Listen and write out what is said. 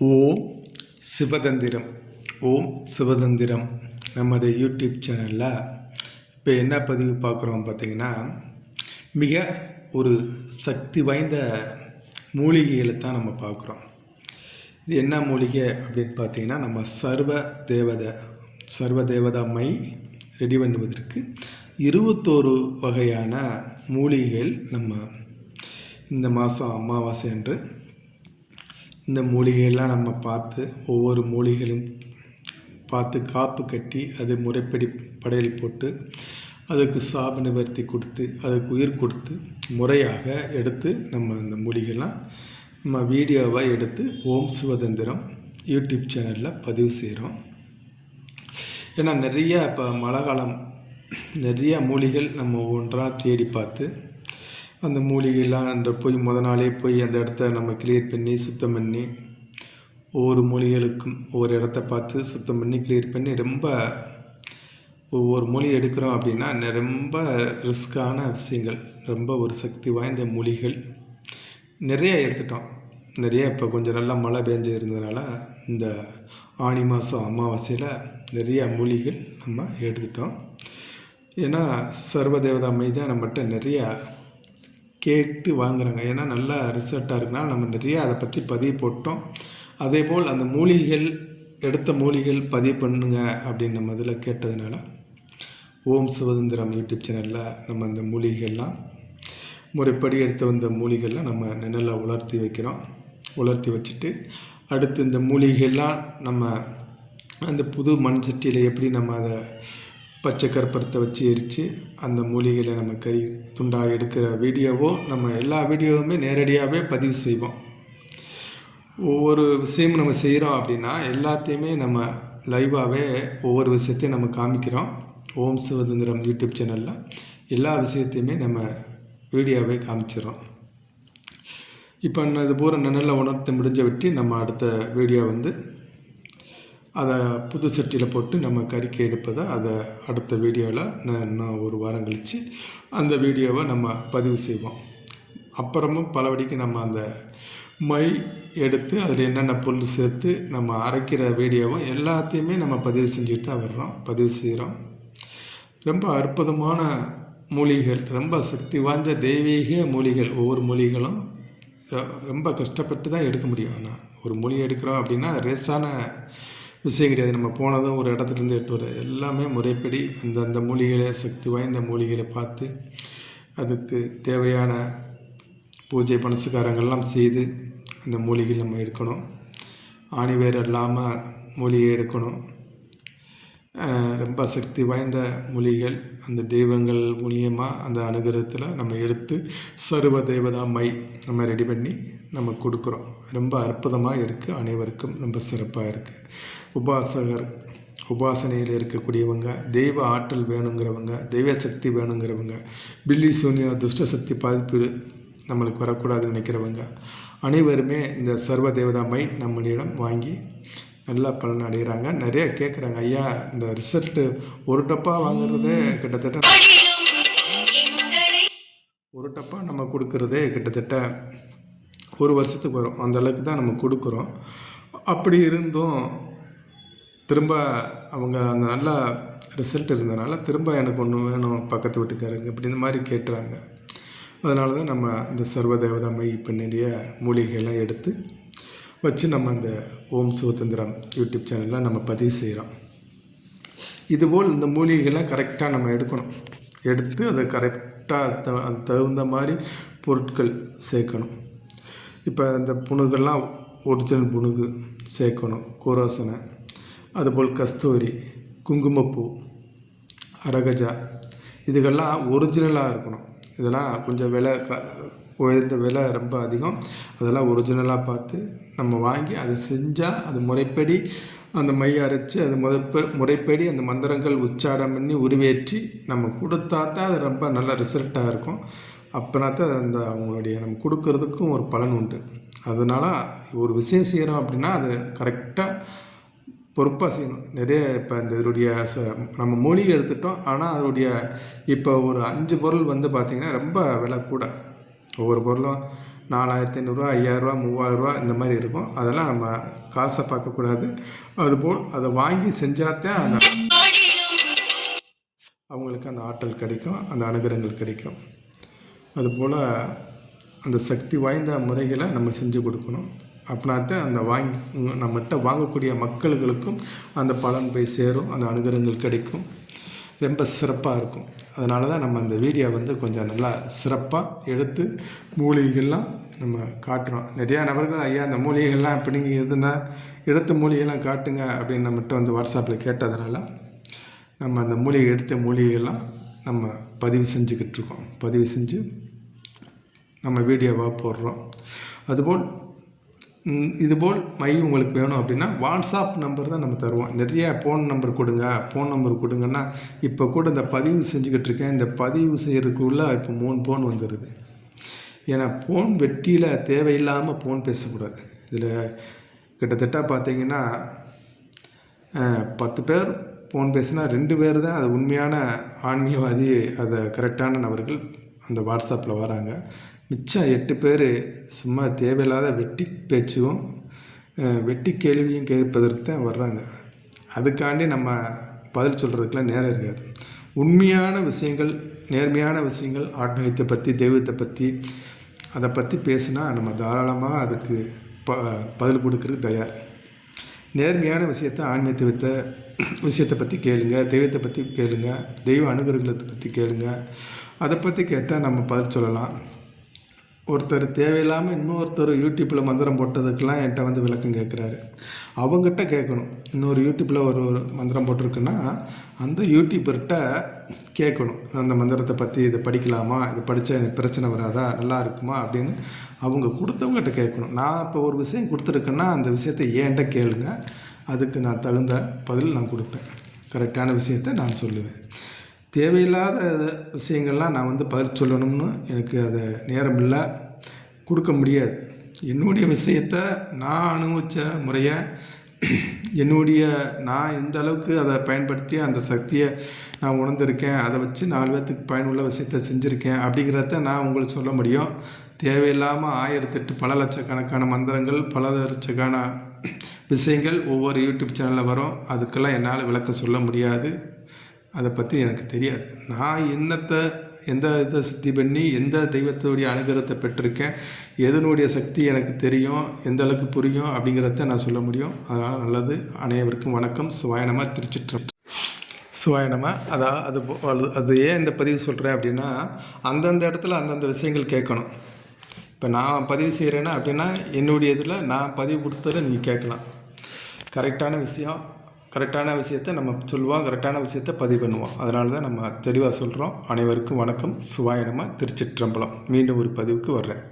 ஓம் சிவதந்திரம். ஓம் சிவதந்திரம் நமது யூடியூப் சேனலில் இப்போ என்ன பதிவு பார்க்குறோம் பார்த்திங்கன்னா, மிக ஒரு சக்தி வாய்ந்த மூலிகைகளை தான் நம்ம பார்க்குறோம். இது என்ன மூலிகை அப்படின்னு பார்த்திங்கன்னா, நம்ம சர்வ தேவதா மை ரெடி பண்ணுவதற்கு 21 வகையான மூலிகைகள் நம்ம இந்த மாதம் அமாவாசை அன்று இந்த மூலிகையெல்லாம் நம்ம பார்த்து ஒவ்வொரு மூலிகைகளும் பார்த்து காப்பு கட்டி அது முறைப்படி படையல் போட்டு அதுக்கு சாப நிவர்த்தி கொடுத்து அதுக்கு உயிர் கொடுத்து முறையாக எடுத்து நம்ம இந்த மூலிகைலாம் நம்ம வீடியோவாக எடுத்து ஓம் சிவதந்திரம் யூடியூப் சேனலில் பதிவு செய்கிறோம். ஏன்னா நிறையா இப்போ மழை காலம் நிறையா மூலிகைகள் நம்ம ஒவ்வொன்றாக தேடி பார்த்து அந்த மூலிகைலாம் அந்த போய் நாளே போய் அந்த இடத்த நம்ம கிளியர் பண்ணி சுத்தம் பண்ணி ஒவ்வொரு மூலிகைகளுக்கும் ஒவ்வொரு இடத்த பார்த்து சுத்தம் பண்ணி கிளியர் பண்ணி ரொம்ப ஒவ்வொரு மூலிகை எடுக்கிறோம் அப்படின்னா ரொம்ப ரிஸ்க்கான விஷயங்கள். ரொம்ப ஒரு சக்தி வாய்ந்த மூலிகைகள் நிறைய எடுத்துட்டோம். நிறைய இப்போ கொஞ்சம் நல்லா மழை பெஞ்சு இருந்ததுனால இந்த ஆனி மாதம் அமாவாசையில் நிறையா மூலிகைகள் நம்ம எடுத்துட்டோம். ஏன்னா சர்வதேவதா மை தான் நம்மகிட்ட நிறையா கேட்டு வாங்குகிறாங்க. ஏன்னா நல்லா ரிசல்ட்டாக இருக்குனால நம்ம நிறையா அதை பற்றி பதிவு போட்டோம். அதே போல் அந்த மூலிகைகள் எடுத்த மூலிகைகள் பதிவு பண்ணுங்க அப்படின்னு நம்ம இதில் கேட்டதுனால ஓம் சிவதந்திரம் யூடியூப் சேனலில் நம்ம அந்த மூலிகைகள்லாம் முறைப்படி எடுத்து வந்த மூலிகைகள்லாம் நம்ம நிழலில் உலர்த்தி வைக்கிறோம். உலர்த்தி வச்சுட்டு அடுத்து இந்த மூலிகைகள்லாம் நம்ம அந்த புது மண் சட்டியில் எப்படி நம்ம அதை பச்சை கற்பூரத்தை வச்சு எரித்து அந்த மூலிகைகளை நம்ம கறி துண்டாக எடுக்கிற வீடியோவோ நம்ம எல்லா வீடியோவுமே நேரடியாகவே பதிவு செய்வோம். ஒவ்வொரு விஷயமும் நம்ம செய்கிறோம் அப்படின்னா எல்லாத்தையுமே நம்ம லைவாகவே ஒவ்வொரு விஷயத்தையும் நம்ம காமிக்கிறோம். ஓம் சிவதந்திரம் யூடியூப் சேனலில் எல்லா விஷயத்தையுமே நம்ம வீடியோவே காமிச்சிடறோம். இப்போ இது பூரா நிழலில் உணர்த்த முடிஞ்ச விட்டு நம்ம அடுத்த வீடியோ அதை புது சட்டியில் போட்டு நம்ம கறிக்கு எடுப்பதை அதை அடுத்த வீடியோவில் இன்னும் ஒரு வாரம் கழித்து அந்த வீடியோவை நம்ம பதிவு செய்வோம். அப்புறமும் பலபடிக்கு நம்ம அந்த மை எடுத்து அதில் என்னென்ன பொருள் சேர்த்து நம்ம அரைக்கிற வீடியோவும் எல்லாத்தையுமே நம்ம பதிவு செஞ்சுட்டு தான் பதிவு செய்கிறோம். ரொம்ப அற்புதமான மூலிகைகள், ரொம்ப சக்தி வாய்ந்த தெய்வீக மூலிகைகள். ஒவ்வொரு மூலிகைகளும் ரொம்ப கஷ்டப்பட்டு தான் எடுக்க முடியும். ஆனால் ஒரு மூலிகை எடுக்கிறோம் அப்படின்னா ரேஸான விஷயம் கிடையாது. நம்ம போனதும் ஒரு இடத்துலேருந்து எட்டு வர எல்லாமே முறைப்படி அந்த மூலிகைகளை சக்தி வாய்ந்த மூலிகைகளை பார்த்து அதுக்கு தேவையான பூஜை பனஸ்காரங்கள்லாம் செய்து அந்த மூலிகை நம்ம எடுக்கணும். ஆணிவேர் இல்லாமல் மூலிகை எடுக்கணும். ரொம்ப சக்தி வாய்ந்த மூலிகைகள் அந்த தெய்வங்கள் மூலியமாக அந்த அனுகிரகத்தில் நம்ம எடுத்து சர்வ தேவதா மை நம்ம ரெடி பண்ணி நம்ம கொடுக்குறோம். ரொம்ப அற்புதமாக இருக்குது. அனைவருக்கும் ரொம்ப சிறப்பாக இருக்குது. உபாசனையில் இருக்கக்கூடியவங்க, தெய்வ ஆற்றல் வேணுங்கிறவங்க, தெய்வ சக்தி வேணுங்கிறவங்க, பில்லி சூன்யா துஷ்ட சக்தி பாதிப்பு நம்மளுக்கு வரக்கூடாதுன்னு நினைக்கிறவங்க அனைவருமே இந்த சர்வ தேவதா மை நம்மளிடம் வாங்கி நல்லா பலன் அடைகிறாங்க. நிறைய கேட்குறாங்க, ஐயா இந்த ரிசல்ட்டு ஒரு டப்பா வாங்குறதே கிட்டத்தட்ட ஒரு டப்பா நம்ம கொடுக்குறதே கிட்டத்தட்ட ஒரு வருஷத்துக்கு வரும். அந்த அளவுக்கு தான் நம்ம கொடுக்குறோம். அப்படி இருந்தும் திரும்ப அவங்க அந்த நல்ல ரிசல்ட் இருந்ததுனால திரும்ப எனக்கு ஒன்று வேணும் பக்கத்து வீட்டுக்காரங்க இப்படி இந்த மாதிரி கேட்டுறாங்க. அதனால தான் நம்ம இந்த சர்வதேவதா மை இப்போ நிறைய மூலிகைகள்லாம் எடுத்து வச்சு நம்ம அந்த ஓம் சிவதந்திரம் யூடியூப் சேனலில் நம்ம பதிவு செய்கிறோம். இதுபோல் இந்த மூலிகைகள்லாம் கரெக்டாக நம்ம எடுக்கணும். எடுத்து அதை கரெக்டாக அது தகுந்த மாதிரி பொருட்கள் சேர்க்கணும். இப்போ அந்த புணுகெல்லாம் ஒரிஜினல் புணுகு சேர்க்கணும். கோரோசனை, அதுபோல் கஸ்தூரி, குங்குமப்பூ, அரகஜா இதுகெல்லாம் ஒரிஜினலாக இருக்கணும். இதெல்லாம் கொஞ்சம் விலை உயர்ந்த விலை ரொம்ப அதிகம். அதெல்லாம் ஒரிஜினலாக பார்த்து நம்ம வாங்கி அதை செஞ்சால் அது முறைப்படி அந்த மை அரைச்சி அது முறைப்படி அந்த மந்திரங்கள் உச்சாரம் பண்ணி உருவேற்றி நம்ம கொடுத்தா தான் அது ரொம்ப நல்ல ரிசல்ட்டாக இருக்கும். அப்போனா தான் அந்த அவங்களுடைய நம்ம கொடுக்கறதுக்கும் ஒரு பலன் உண்டு. அதனால் ஒரு விஷயம் செய்கிறோம் அப்படின்னா அது கரெக்டாக பொறுப்பாக செய்யணும். நிறைய இப்போ இந்த இதனுடைய நம்ம மூலிகை எடுத்துட்டோம். ஆனால் அதனுடைய இப்போ ஒரு 5 பொருள் பார்த்திங்கன்னா ரொம்ப விலை கூட. ஒவ்வொரு பொருளும் 4500, 5000, 3000 இந்த மாதிரி இருக்கும். அதெல்லாம் நம்ம காசை பார்க்கக்கூடாது. அதுபோல் அதை வாங்கி செஞ்சாதான் அந்த அவங்களுக்கு அந்த ஆற்றல் கிடைக்கும், அந்த அனுகிரகங்கள் கிடைக்கும். அதுபோல் அந்த சக்தி வாய்ந்த முறைகளை நம்ம செஞ்சு கொடுக்கணும். அப்படின்னாத்தான் அந்த நம்மகிட்ட வாங்கக்கூடிய மக்களுக்கும் அந்த பலன் போய் சேரும், அந்த அனுகிரகங்கள் கிடைக்கும், ரொம்ப சிறப்பாக இருக்கும். அதனால தான் நம்ம அந்த வீடியோ கொஞ்சம் நல்லா சிறப்பாக எடுத்து மூலிகைகள்லாம் நம்ம காட்டுறோம். நிறையா நபர்கள் ஐயா அந்த மூலிகைகள்லாம் இப்போ நீங்கள் எதுனா எடுத்த மூலிகைலாம் காட்டுங்க அப்படின்னு நம்மகிட்ட வாட்ஸ்அப்பில் கேட்டதுனால நம்ம அந்த எடுத்த மூலிகைகள்லாம் நம்ம பதிவு செஞ்சுக்கிட்டு இருக்கோம். பதிவு செஞ்சு நம்ம வீடியோவாக போடுறோம். இதுபோல் மை உங்களுக்கு வேணும் அப்படின்னா வாட்ஸ்அப் நம்பர் தான் நம்ம தருவோம். நிறைய ஃபோன் நம்பர் கொடுங்கன்னா இப்போ கூட இந்த பதிவு செஞ்சுக்கிட்டு இருக்கேன். இந்த பதிவு செய்கிறதுக்குள்ளே இப்போ 3 ஃபோன் வந்துடுது. ஏன்னா ஃபோன் வெட்டியில் தேவையில்லாமல் ஃபோன் பேசக்கூடாது. இதில் கிட்டத்தட்ட பார்த்தீங்கன்னா 10 பேர் ஃபோன் பேசினா 2 பேர் தான் அது உண்மையான ஆன்மீகவாதி, அதை கரெக்டான நபர்கள் அந்த வாட்ஸ்அப்பில் வராங்க. மிச்சம் 8 பேர் சும்மா தேவையில்லாத வெட்டி பேச்சும் வெட்டி கேள்வியும் கேட்பதற்கு தான் வர்றாங்க. அதுக்காண்டி நம்ம பதில் சொல்கிறதுக்கெலாம் நேரம் இருக்காது. உண்மையான விஷயங்கள், நேர்மையான விஷயங்கள், ஆன்மீகத்தை பற்றி, தெய்வத்தை பற்றி, அதை பற்றி பேசுனா நம்ம தாராளமாக அதுக்கு பதில் கொடுக்கறதுக்கு தயார். நேர்மையான விஷயத்தை, ஆன்மீகத்தை விஷயத்தை பற்றி கேளுங்க, தெய்வத்தை பற்றி கேளுங்க, தெய்வ அனுகிரகத்தை பற்றி கேளுங்க. அதை பற்றி கேட்டால் நம்ம பதில் சொல்லலாம். ஒருத்தர் தேவையில்லாமல் இன்னொருத்தர் யூடியூப்பில் மந்திரம் போட்டதுக்கெல்லாம் என்கிட்ட விளக்கம் கேட்குறாரு. அவங்ககிட்ட கேட்கணும். இன்னொரு யூடியூப்பில் ஒரு மந்திரம் போட்டிருக்குன்னா அந்த யூடியூபர்கிட்ட கேட்கணும், அந்த மந்திரத்தை பற்றி இதை படிக்கலாமா, இதை படித்தா எனக்கு பிரச்சனை வராதா, நல்லா இருக்குமா அப்படின்னு அவங்க கொடுத்தவங்ககிட்ட கேட்கணும். நான் இப்போ ஒரு விஷயம் கொடுத்துருக்கேன்னா அந்த விஷயத்தை என்கிட்ட கேளுங்க, அதுக்கு நான் தகுந்த பதில் நான் கொடுப்பேன். கரெக்டான விஷயத்தை நான் சொல்லுவேன். தேவையில்லாத விஷயங்கள்லாம் நான் பதில் சொல்லணும்னு எனக்கு அதை நேரம் இல்லை, கொடுக்க முடியாது. என்னுடைய விஷயத்தை நான் அனுபவித்த முறையை நான் இந்த அளவுக்கு அதை பயன்படுத்தி அந்த சக்தியை நான் உணர்ந்திருக்கேன், அதை வச்சு 4 பேர்த்துக்கு பயனுள்ள விஷயத்தை செஞ்சுருக்கேன் அப்படிங்கிறத நான் உங்களுக்கு சொல்ல முடியும். தேவையில்லாமல் 1008 பல லட்சக்கணக்கான மந்திரங்கள், பல லட்சக்கான விஷயங்கள் ஒவ்வொரு யூடியூப் சேனலில் வரும். அதுக்கெல்லாம் என்னால் விளக்கம் சொல்ல முடியாது. அதை பற்றி எனக்கு தெரியாது. நான் எந்த இதை சுத்தி பண்ணி எந்த தெய்வத்துடைய அனுகிரகத்தை பெற்றிருக்கேன், எதனுடைய சக்தி எனக்கு தெரியும், எந்த அளவுக்கு புரியும் அப்படிங்கிறத நான் சொல்ல முடியும். அதனால் நல்லது. அனைவருக்கும் வணக்கம். சிவாய நம. திருச்சிற்றம்பலம். சிவாய நம. அது ஏன் இந்த பதிவு சொல்கிறேன் அப்படின்னா, அந்தந்த இடத்துல அந்தந்த விஷயங்கள் கேட்கணும். இப்போ நான் பதிவு செய்கிறேன்னா அப்படின்னா என்னுடைய இதில் நான் பதிவு கொடுத்ததை நீங்கள் கேட்கலாம். கரெக்டான விஷயத்தை நம்ம சொல்லுவோம், கரெக்டான விஷயத்தை பதிவு பண்ணுவோம். அதனால தான் நம்ம தெளிவாக சொல்கிறோம். அனைவருக்கும் வணக்கம். சிவாய நம. திருச்சிற்றம்பலம். மீண்டும் ஒரு பதிவுக்கு வர்றேன்.